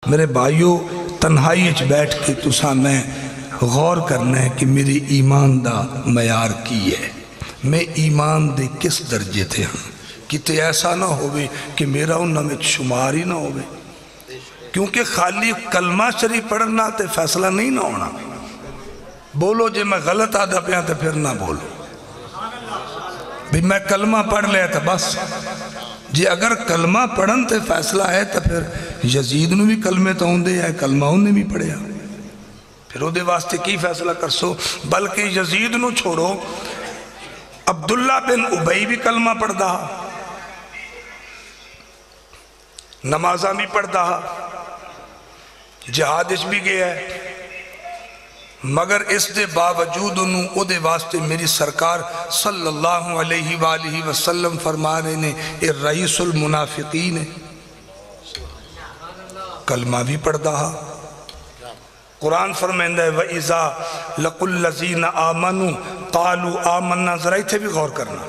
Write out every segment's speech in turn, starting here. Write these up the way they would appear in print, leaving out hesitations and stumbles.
میرے بھائیو تنہائی اچ بیٹھ کے تساں میں غور کرنا ہے کہ میری ایمان دا معیار کی ہے، میں ایمان دے کس درجے تھے ہاں، کتے ایسا نہ ہوئے کہ میرا انہوں میں شمار ہی نہ ہوئے، کیونکہ خالی کلمہ شریف پڑھنا تے فیصلہ نہیں نہ ہونا۔ بولو جے میں غلط آدھا پہ آتا پھر نہ بولو، بھی میں کلمہ پڑھ لیا تھا بس جی، اگر کلمہ پڑھن تے فیصلہ ہے تو پھر یزید نو بھی کلمے تو ہوندے ہے، کلمہ انہیں بھی پڑھیا، پھر وہ دے واسطے کی فیصلہ کر سو۔ بلکہ یزید نو چھوڑو، عبداللہ بن ابی بھی کلمہ پڑھ دا، نمازہ بھی پڑھ دا، جہادش بھی گیا ہے، مگر اس دے باوجود انہوں او دے واسطے میری سرکار صلی اللہ علیہ وآلہ وسلم فرما رہے نے اے رئیس المنافقین ہے، کلمہ بھی پڑھ دا۔ قرآن فرمائندہ ہے وَإِذَا لَقُوا الَّذِينَ آمَنُوا قَالُوا آمَنَّا، ذرا اتھے بھی غور کرنا،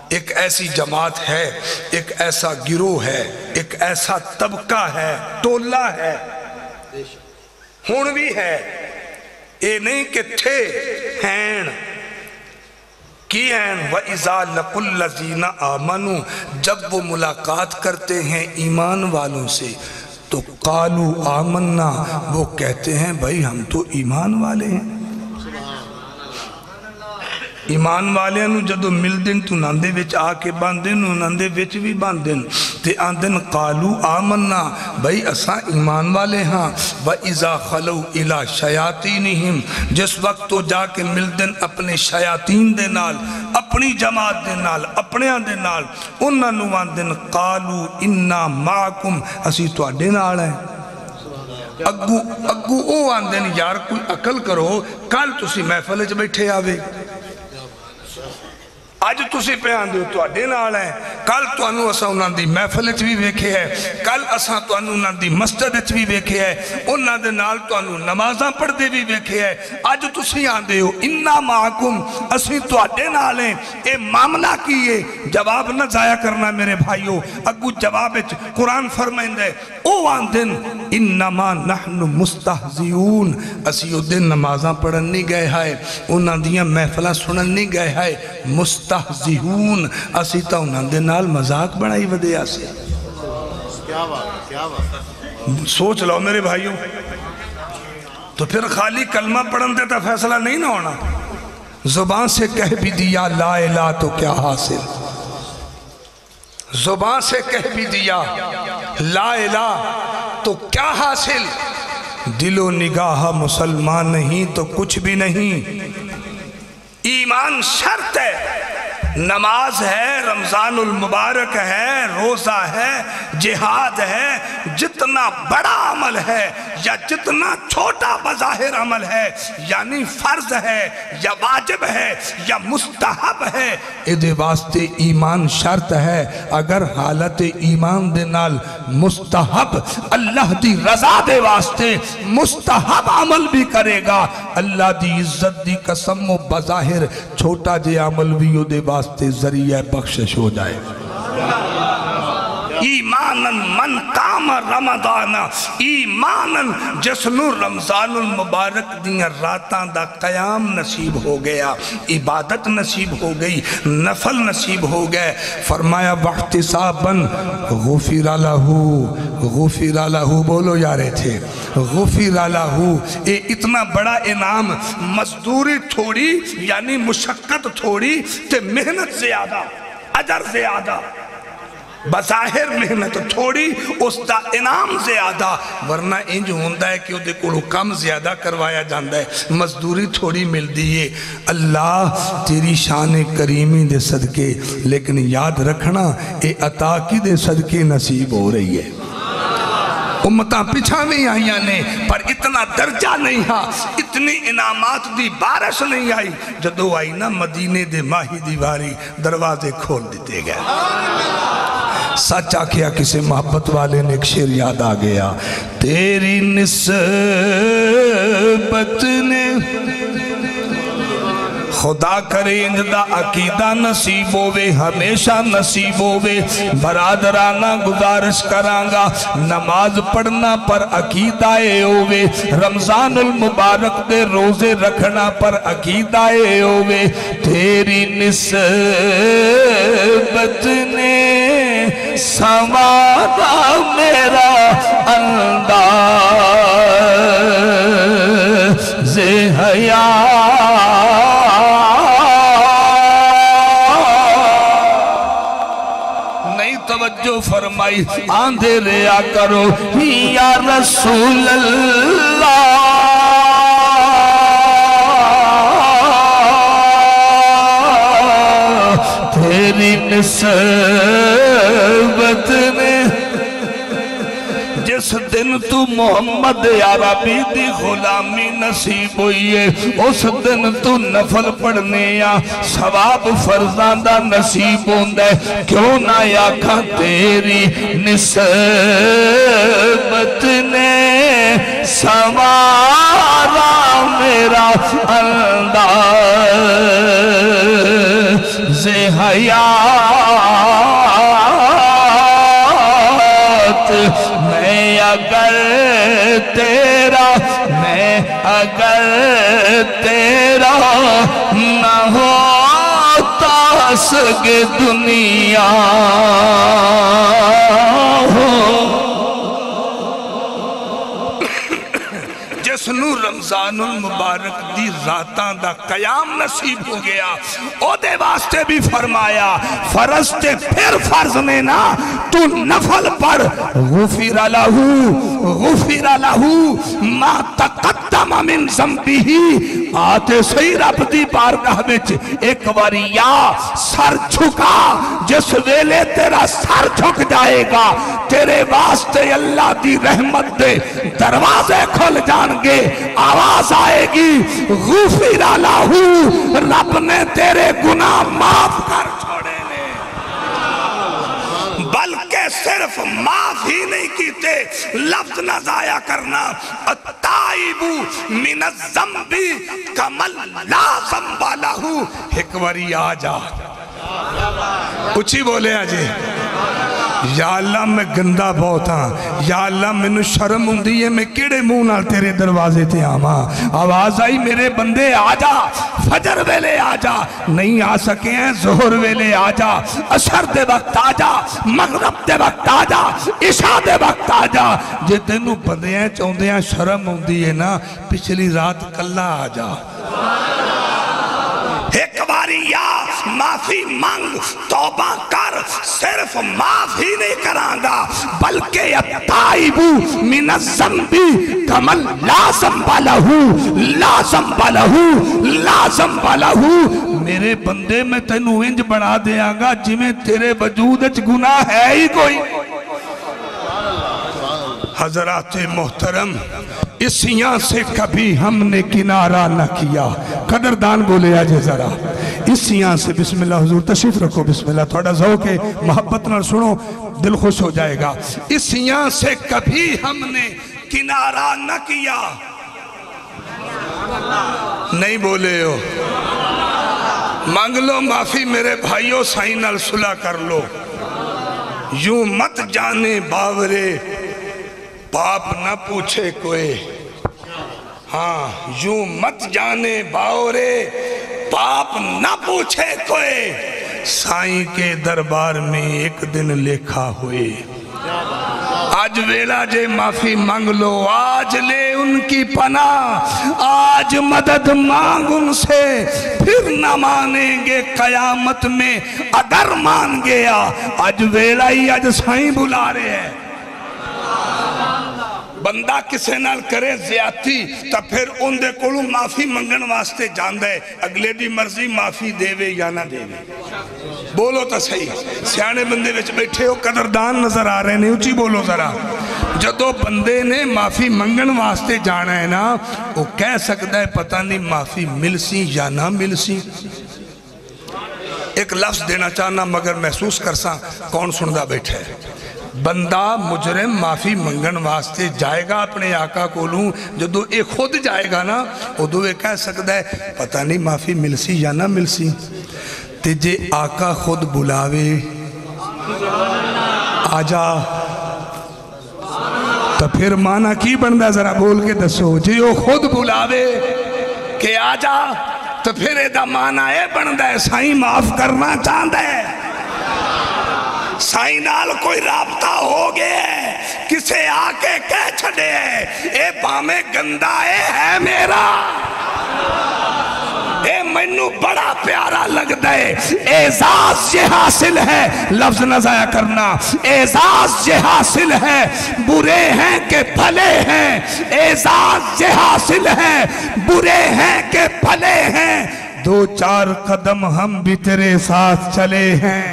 ایک ایسی جماعت ہے، ایک ایسا گروہ ہے، ایک ایسا طبقہ ہے، ٹولہ ہے، ہون بھی ہے، اے نہیں کہ تھے ہیں کی ہیں۔ وَإِذَا لَقُوا الَّذِينَ آمَنُوا، جب وہ ملاقات کرتے ہیں ایمان والوں سے تو قَالُوا آمَنَّا، وہ کہتے ہیں بھائی ہم تو ایمان والے ہیں۔ ایمان والے انہوں جدو مل دن تو ناندے وچ آکے باندن، ناندے وچ بھی باندن تے آندن قَالُوا آمَنَّا، بھائی اساں ایمان والے ہاں۔ وَإِذَا خَلَوْا إِلَىٰ شَيَاطِينِهِمْ، جس وقت تو جا کے مل دن اپنے شیاطین دے نال، اپنی جماعت دے نال، اپنے آن دے نال، انہاں نو آندن قَالُوا إِنَّا مَعَكُمْ، اسی تو آڈے نال ہیں۔ اگو او آندن یار کوئی عقل کرو، کل تسی محفل وچ بیٹھے آوے، آج تسی پہ آندے ہو تو آڈے نال ہیں، کل تو انہوں اسا انہوں دی محفل بھی ویکھے ہے، کل اسا تو انہوں دی مسجد بھی ویکھے ہے، انہوں دے نال تو انہوں نمازاں پڑھ دے بھی ویکھے ہے، آج تسی آندے ہو اِنَّا مَعَكُمْ، اسی تو آڈے نال ہیں، اے معاملہ کیے، جواب نہ ضائع کرنا میرے بھائیو۔ اگو جواب قرآن فرمائندہ ہے او آندن اِنَّمَا نَحْنُ مُسْتَحْزِعُونَ، اسی او دن نمازاں پڑھن نہیں گئے ہے، انہوں دیاں محفلہ سنن نہیں گئے ہے، مستحزہون، اسی تا انہوں دے نال مذاق بڑھائی ودے آسے۔ سوچ لو میرے بھائیوں، تو پھر خالی کلمہ پڑھن دیتا فیصلہ نہیں نہ ہونا، زبان سے کہہ بھی دیا لا الہ تو کیا حاصل، زبان سے کہہ بھی دیا لا الہ تو کیا حاصل، دل و نگاہ مسلمان نہیں تو کچھ بھی نہیں۔ ایمان شرط ہے، نماز ہے، رمضان المبارک ہے، روزہ ہے، جہاد ہے، جتنا بڑا عمل ہے یا جتنا چھوٹا بظاہر عمل ہے، یعنی فرض ہے یا واجب ہے یا مستحب ہے، ادھے واسطے ایمان شرط ہے۔ اگر حالت ایمان دے نال مستحب اللہ دی رضا دے واسطے مستحب عمل بھی کرے گا، اللہ دی عزت دی قسم و بظاہر چھوٹا جے عمل بھی ادھے واسطے ذریعہ بخشش ہو جائے۔ ایماناً من قام رمضان، ایماناً جسنو رمضان المبارک دیاں راتاں دا قیام نصیب ہو گیا، عبادت نصیب ہو گئی، نفل نصیب ہو گئے۔ فرمایا واحتساباً غفر لہو، غفر لہو، بولو یارے تھے، غفر لہو، اے اتنا بڑا انعام، مزدوری تھوڑی یعنی مشقت تھوڑی تے محنت زیادہ، اجر زیادہ، بظاہر محنت تھوڑی اس دا انعام زیادہ، ورنہ انج ہوندہ ہے کہ وہ دے کوڑو کم زیادہ کروایا جاندہ ہے، مزدوری تھوڑی مل دیئے۔ اللہ تیری شان کریمی دے صدقے، لیکن یاد رکھنا اے عطا کی دے صدقے نصیب ہو رہی ہے۔ امتاں پچھا نہیں آئیاں نے پر اتنا درجہ نہیں ہاں، اتنی انعامات دی بارش نہیں آئی، جدو آئی نا مدینے دے ماہی دیواری دروازے کھول دیتے گئے۔ سچ آکھیا کسی محبت والے نے ایک شعر یاد آ گیا، تیری نسبت نے خدا کرے انجدہ عقیدہ نصیب ہووے ہمیشہ نصیب ہووے برادرانہ گزارش کرانگا نماز پڑھنا پر عقیدہ ہووے رمضان المبارک دے روزے رکھنا پر عقیدہ ہووے تیری نسبت نے سنوارا میرا انداز حیات نہیں توجہ فرمائی آندھے ریا کرو یا رسول اللہ تیری نسبت نے جس دن تو محمد عربی دی غلامی نصیب ہوئی ہے اس دن تو نفل پڑھنے یا ثواب فرزاندہ نصیب ہوندہ ہے کیوں نہ آکھا تیری نسبت نے سنوارا میرا انداز حیات میں اگر تیرا نہ ہوتا سگ دنیا جسنو رمضان المبارک دی راتاں دا قیام نصیب ہو گیا او دے واسطے بھی فرمایا فرض تے پھر فرض نے نا تو نفل پڑھ غفر لہو ما تقدم من ذنبہ آتے صحیح رب دی بارگاہ وچ ایک باری یا سر جھکا جس ویلے تیرا سر جھک جائے گا تیرے واسطے اللہ دی رحمت دے دروازے کھل جان گے آواز آئے گی غفر لہو رب نے تیرے گناہ معاف کر چھوڑے نے بلکہ صرف معاف ہی نہیں کیتے لفظ نہ ضائع کرنا التائب من الذنب کمن لا ذنب لہو ایک باری آجا اچھی بولے آجے یا اللہ میں گندہ بہت ہاں یا اللہ میں نے شرم ہوندی ہے میں کیڑے منہ نال تیرے دروازے تے آواں آواز آئی میرے بندے آجا فجر ویلے آجا نہیں آ سکے ہیں ظہر ویلے آجا عصر دے وقت آجا مغرب دے وقت آجا عشاء دے وقت آجا جے تینوں بندے ہیں چوندے ہیں شرم ہوندی ہے نا پچھلی رات کلہ آجا ایک باری یا معافی مانگ توبہ کر صرف معاف ہی نہیں کرانگا بلکہ التائب من الذنب کمن لا ذنب لہو میرے بندے میں تینوں انج بنا دیاں گا جمیں تیرے وجود اچ گناہ ہے ہی کوئی حضرات محترم اسیاں سے کبھی ہم نے کنارہ نہ کیا قدردان بولے آجے ذرا اسیاں سے بسم اللہ حضور تشریف رکھو بسم اللہ تھوڑا ذوق ہے محبت نہ سنو دل خوش ہو جائے گا اسیاں سے کبھی ہم نے کنارہ نہ کیا نہیں بولے ہو مانگ لو معافی میرے بھائیوں سائن الصلح کر لو یوں مت جانے باورے پاپ نہ پوچھے کوئی ہاں یوں مت جانے باورے پاپ نہ پوچھے کوئی سائیں کے دربار میں ایک دن لکھا ہوئے آج ویلا جے معافی مانگ لو آج لے ان کی پناہ آج مدد مانگ ان سے پھر نہ مانیں گے قیامت میں اگر مان گیا آج ویلا ہی آج سائیں بلا رہے ہیں بندہ کسے نال کرے زیادتی تا پھر ان دے کولوں معافی منگن واسطے جاندہ ہے اگلے دی مرضی معافی دے وے یا نہ دے وے بولو تا صحیح سیانے بندے وچ بیٹھے ہو قدردان نظر آ رہے ہیں اچھی بولو ذرا جدو بندے نے معافی منگن واسطے جانا ہے نا وہ کہہ سکتا ہے پتہ نہیں معافی ملسی یا نہ ملسی ایک لفظ دینا چاہنا مگر محسوس کرساں کون سندہ بیٹھے بندہ مجرم معافی منگن واسطے جائے گا اپنے آقا کولوں، جدو اے خود جائے گا نا ادو اے کہہ سکتا ہے پتہ نہیں معافی مل سی یا نہ مل سی۔ تے جے آقا خود بلاوے آجا تو پھر معنی کی بندہ ذرا بول کے دسو، جے وہ خود بلاوے کہ آجا تو پھر ایدہ معنی اے بندہ ہے سائیں معاف کرنا چاہتا ہے، سائیں نال کوئی رابطہ ہو گیا ہے، کسے آکے کہہ چھڑے ہے اے بامے گندہ ہے میرا، اے منو بڑا پیارا لگ دے۔ اعزاز یہ حاصل ہے، لفظ نہ ضائع کرنا، اعزاز یہ حاصل ہے برے ہیں کہ بھلے ہیں، اعزاز یہ حاصل ہے برے ہیں کہ بھلے ہیں، 2-4 قدم ہم بھی تیرے ساتھ چلے ہیں۔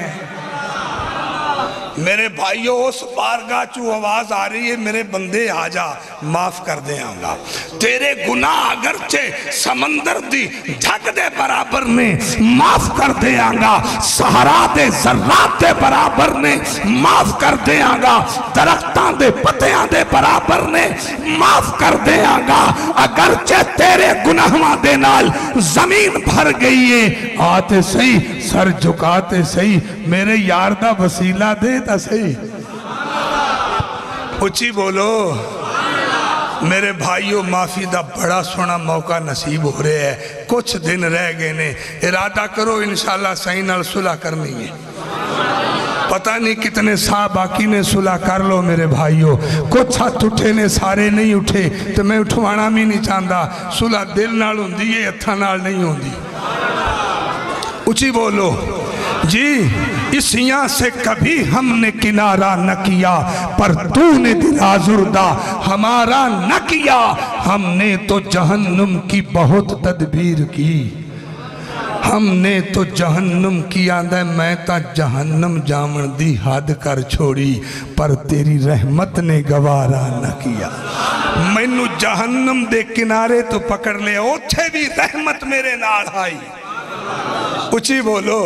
میرے بھائیو اس بارگاہ چو آواز آ رہی ہے میرے بندے آجا معاف کر دے آنگا، تیرے گناہ اگرچہ سمندر دی جھگ دے برابر نے معاف کر دے آنگا، سہرا دے ذرات دے برابر نے معاف کر دے آنگا، درختان دے پتیاں دے برابر نے معاف کر دے آنگا، اگرچہ تیرے گناہاں دے نال زمین بھر گئی ہے، آتے سہی سر جھکاتے سہی میرے یار دا وسیلہ دے تا سہی، اچھی بولو۔ میرے بھائیو معافی دا بڑا سونا موقع نصیب ہو رہے ہے، کچھ دن رہ گئے نے، ارادہ کرو انشاءاللہ صحیح نال صلح کرنی ہے، پتہ نہیں کتنے سا باقی نے صلح کر لو میرے بھائیو، کچھ ہاتھ اٹھے نے سارے نہیں اٹھے تو میں اٹھوانا بھی نہیں چاہتا، صلح دل نال ہوندی ہے ہتھاں نال نہیں ہوندی، اچھی بولو جی۔ اس یہاں سے کبھی ہم نے کنارہ نہ کیا پر تو نے دل آزردہ ہمارا نہ کیا، ہم نے تو جہنم کی بہت تدبیر کی، ہم نے تو جہنم کی آندہ میں تا جہنم جامن دی حد کر چھوڑی پر تیری رحمت نے گوارا نہ کیا، میں نو جہنم دے کنارے تو پکڑ لے اوچھے بھی رحمت میرے نال آئی، اچھی بولو۔